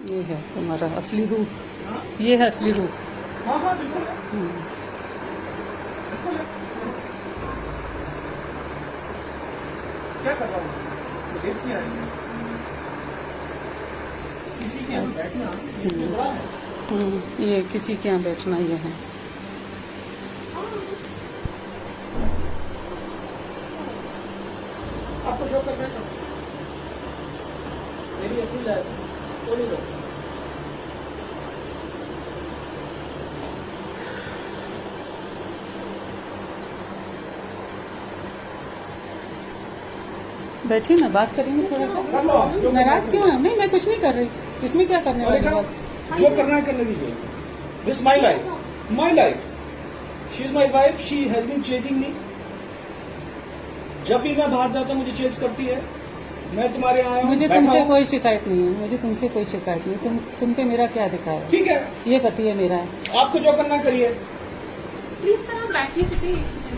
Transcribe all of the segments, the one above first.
ये है तुम्हारा असली रूप, ये है असली रूप। हाँ हाँ बिल्कुल है, हम्म। बिल्कुल है। क्या कर रहा हूँ? रेप किया है किसी के यहाँ बैठना, ये तो बड़ा है। ये किसी के यहाँ बैठना ये है। आपको जो करना है करो। मेरी अपील है, कोई नहीं रोकता। बैठिए ना, बात करेंगे थोड़ा कर सा। लो आप, जो नाराज क्यों है? नहीं, मैं कुछ नहीं कर रही। इसमें क्या करने वाली देखा, बात? जो करना है करने दीजिए। This my life, my life. She is my wife, she has been chasing me. जब भी मैं बाहर जाता हूँ मुझे चेज करती है। मैं तुम्हारे यहाँ आया हूँ, मुझे बैठा तुमसे हूँ। कोई शिकायत नहीं है, मुझे तुमसे कोई शिकायत नहीं। तुम पे मेरा क्या अधिकार है? ठीक है, ये पति है मेरा है। आपको जो करना है करिए। प्लीज सर आप बैठिए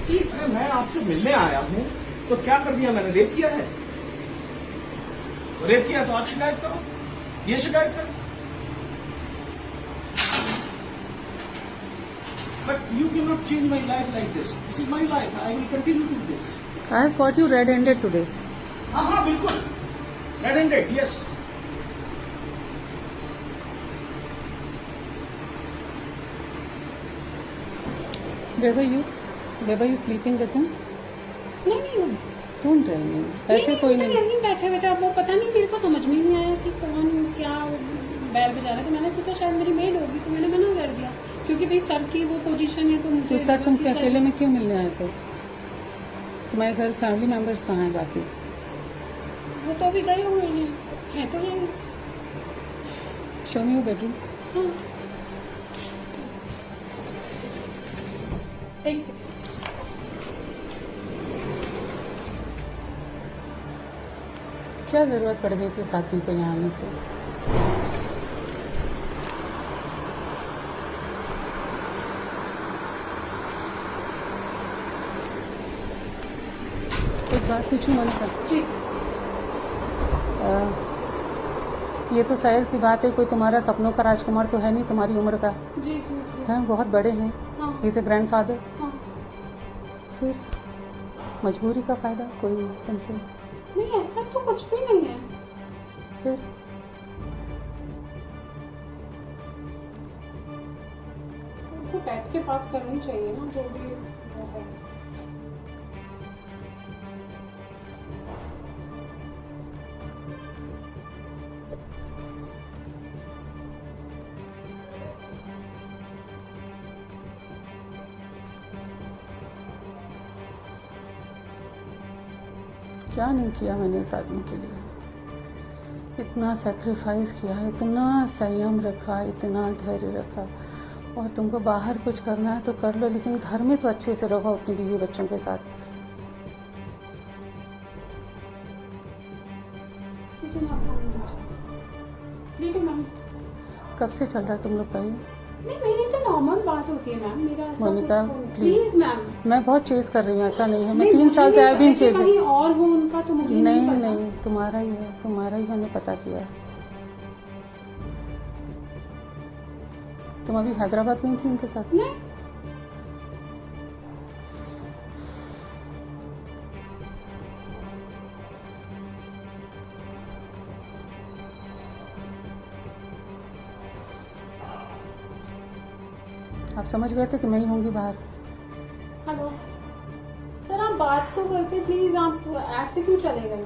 प्लीज। अरे मैं आपसे मिलने आया हूँ तो क्या कर दिया मैंने? रेप किया है? रेप किया तो आप शिकायत करो, ये शिकायत करो। But you can not change my life like this. This is my life, I will continue to this. I have caught you red handed today. हाँ हाँ बिल्कुल, red handed, yes. Where were you sleeping with him? नहीं Don't tell me. ऐसे कोई तो नहीं। यहीं बैठे हुए थे। अब वो पता नहीं, मेरे को समझ में नहीं आया कि कौन क्या बैल बजा रहा है। तो मैंने सोचा शायद मेरी मेड होगी, तो मैंने मना कर दिया क्योंकि भाई सर की वो पोजीशन है तो मुझे। तो सर तुमसे अकेले में क्यों मिलने आए थे? तुम्हारे घर फैमिली मेंबर्स कहाँ हैं बाकी? वो तो अभी गए हुए हैं, है तो है। Show me your bedroom. हाँ एक सेकंड। क्या जरूरत पड़ गई थी साथी को यहाँ आने की? एक बात पूछूं मोनिका? जी ये तो जाहिर सी बात है, कोई तुम्हारा सपनों का राजकुमार तो है नहीं तुम्हारी उम्र का, जी जी जी। है बहुत बड़े हैं। हाँ इज ए ग्रैंडफादर। हाँ। फिर मजबूरी का फायदा कोई तुमसे? नहीं ऐसा तो कुछ भी नहीं है। फिर उनको बैठ के बात करनी चाहिए ना, जो भी वो है। क्या नहीं किया मैंने इस आदमी के लिए? इतना सेक्रीफाइस किया, इतना संयम रखा, इतना धैर्य रखा। और तुमको बाहर कुछ करना है तो कर लो, लेकिन घर में तो अच्छे से रहो अपनी बीवी बच्चों के साथ। लीजिए मैम, लीजिए मैम। कब से चल रहा है तुम लोग का ये? नहीं मेरी तो नॉर्मल बात होती है मैम, मेरा ऐसा मोनिका, प्लीज मैम। मैं बहुत चेज कर रही हूँ, ऐसा नहीं है। मैं 3 साल से आई भी चेज। कहीं और हो उनका तो मुझे नहीं पता। नहीं, तुम्हारा ही है, तुम्हारा ही मैंने पता किया। तुम अभी हैदराबाद गई थी उनके साथ? नहीं आप समझ गए थे कि मैं ही होंगी बाहर? हेलो सर, आप बात तो करते प्लीज, आप ऐसे क्यों चले गए?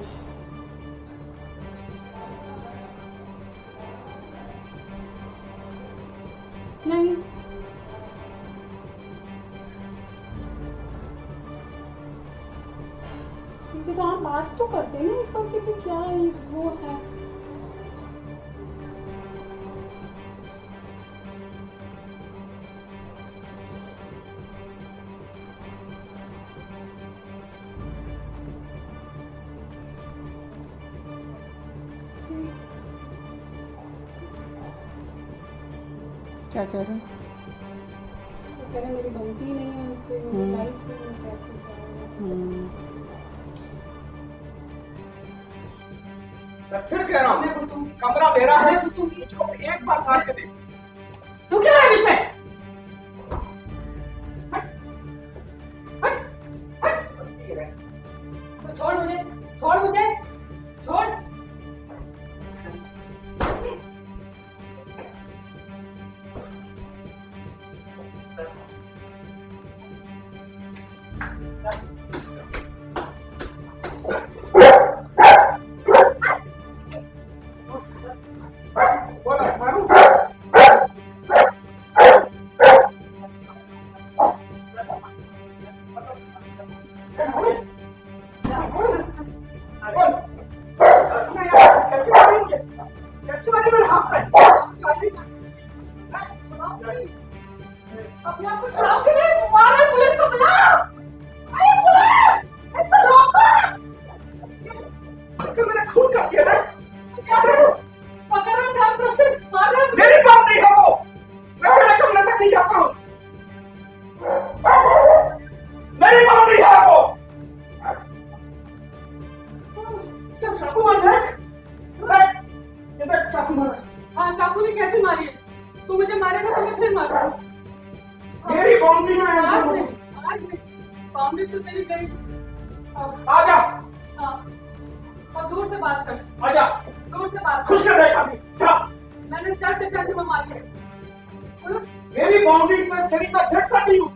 नहीं ठीक है, तो आप बात तो करते ना एक बार कि क्या वो है। क्या कह रहे हो? तो कह रहे मेरी बनती नहीं है उनसे, मेरी लाइफ में मैं कैसे करूँ। मैं फिर कह रहा हूँ कमरा मेरा है, मुझको एक बार मार के देख। तू क्या है इसमें? छोड़ मुझे, छोड़ मुझे, छोड़। अपने आप को छुड़ाओ कि नहीं? मारो पुलिस को, बुलाओ। अरे पुलिस! इसको रोको! इसको मैंने खून कर दिया है। क्या करूं? पकड़ो चारों तरफ से, मारो। मेरी बात नहीं है वो, मैं तेरे कमरे तक नहीं जाता हूँ। मेरी बात नहीं है वो। इसे चाकू मार देख, इधर चाकू मार। हाँ, चाकू ने कैसे मारी? तू मुझे मारेगा तो मैं फिर मारूंगा। मेरी बाउंड्री में आज नहीं, बाउंड्री तो तेरी गई। आजा, हाँ, और दूर से बात कर, आजा, दूर से बात खुश कर देगा अभी। जा, मैंने सर पे कैसे में मारी है? मेरी बाउंड्री तक तेरी तक झटका नहीं उठ।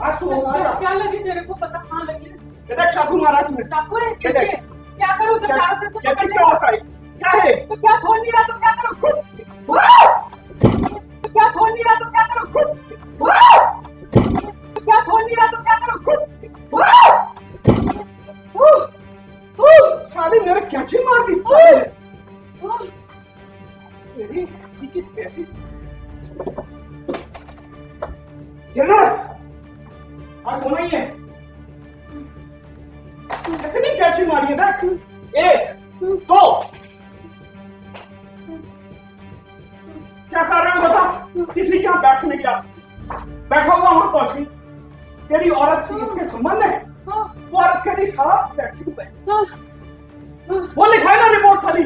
आज तू आया। क्या लगी तेरे को? पता कहाँ लगी? इधर चाकू मारा तुमने। चाकू है पीछे। क्या करूँ जब चारों तरफ से क्या होता है? क्या है? तो क्या छोड़ नहीं रहा तो क्या करूँ? तो क्या छोड़ नहीं रहा तो क्या करूँ? तो क्या छोड़ नहीं रहा तो क्या करूँ? साले मेरे कैची मार दी साले। तेरी किसी की कैसी गिरनास आज होना ही है। कितनी कैची मारी है देख, 1 2। क्या कर रहे हो बता? किसी के यहाँ बैठने गया, बैठा हुआ वहां पहुंच गई। तेरी औरत से इसके संबंध है? वो औरत कहती साहब बैठी हुई है, वो लिखा है ना रिपोर्ट साली।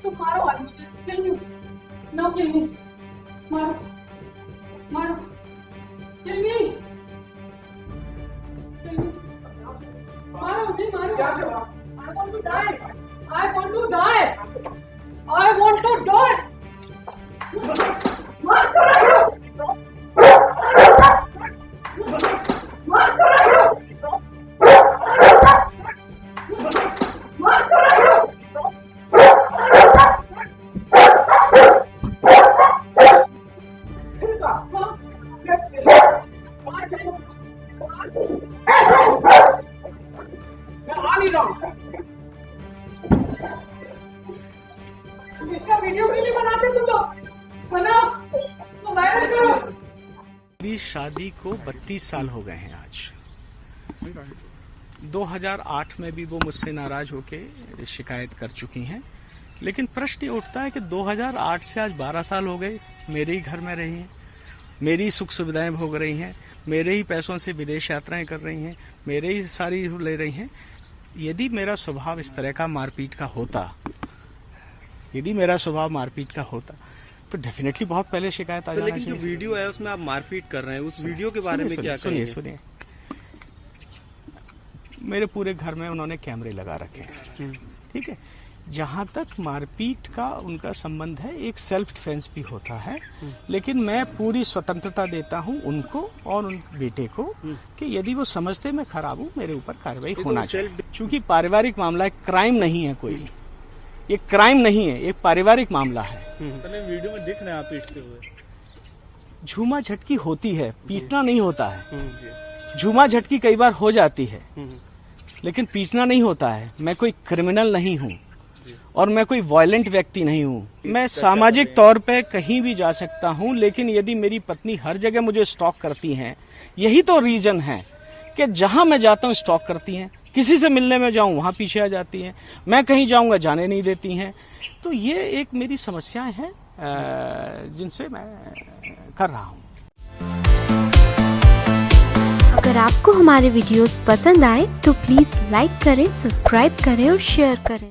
तो मारो आज मुझे, किल मी, नो किल मी, मारो, मारो, किल मी, मारो मुझे, मारो। क्या से मारो? I want to die. I want to die. I want to die. मार करो, मार करो, मार करो। इसका वीडियो क्यों नहीं बनाते तुम लोग? बनाओ, इसको वायरल करो। मेरी शादी को 32 साल हो गए हैं आज। 2008 में भी वो मुझसे नाराज होके शिकायत कर चुकी हैं, लेकिन प्रश्न ये उठता है कि 2008 से आज 12 साल हो गए, मेरे ही घर में रही हैं, मेरी सुख सुविधाएं भोग रही हैं, मेरे ही पैसों से विदेश यात्राएं कर रही हैं, मेरे ही सारी ले रही हैं। यदि मेरा स्वभाव इस तरह का मारपीट का होता, यदि मेरा स्वभाव मारपीट का होता तो डेफिनेटली बहुत पहले शिकायत आ जाना चाहिए। लेकिन जो वीडियो है उसमें आप मारपीट कर रहे हैं, उस वीडियो के बारे में क्या कहेंगे? सुनिए, मेरे पूरे घर में उन्होंने कैमरे लगा रखे हैं, ठीक है। जहां तक मारपीट का उनका संबंध है, एक सेल्फ डिफेंस भी होता है, लेकिन मैं पूरी स्वतंत्रता देता हूं उनको और उन बेटे को कि यदि वो समझते मैं खराब हूं, मेरे ऊपर कार्रवाई होना चाहिए। क्योंकि पारिवारिक मामला है, क्राइम नहीं है कोई, ये क्राइम नहीं है, एक पारिवारिक मामला है। वीडियो में दिख रहे हैं आप पीटते हुए। झूमा झटकी होती है, पीटना नहीं होता है। झूमा झटकी कई बार हो जाती है, लेकिन पीटना नहीं होता है। मैं कोई क्रिमिनल नहीं हूँ और मैं कोई वायलेंट व्यक्ति नहीं हूँ। मैं सामाजिक तौर पे कहीं भी जा सकता हूँ, लेकिन यदि मेरी पत्नी हर जगह मुझे स्टॉक करती हैं, यही तो रीजन है कि जहां मैं जाता हूँ स्टॉक करती हैं। किसी से मिलने में जाऊं वहां पीछे आ जाती हैं, मैं कहीं जाऊंगा जाने नहीं देती हैं। तो ये एक मेरी समस्याएं हैं जिनसे मैं कर रहा हूँ। अगर अगर आपको हमारे वीडियोस पसंद आए तो प्लीज़ लाइक करें, सब्सक्राइब करें और शेयर करें।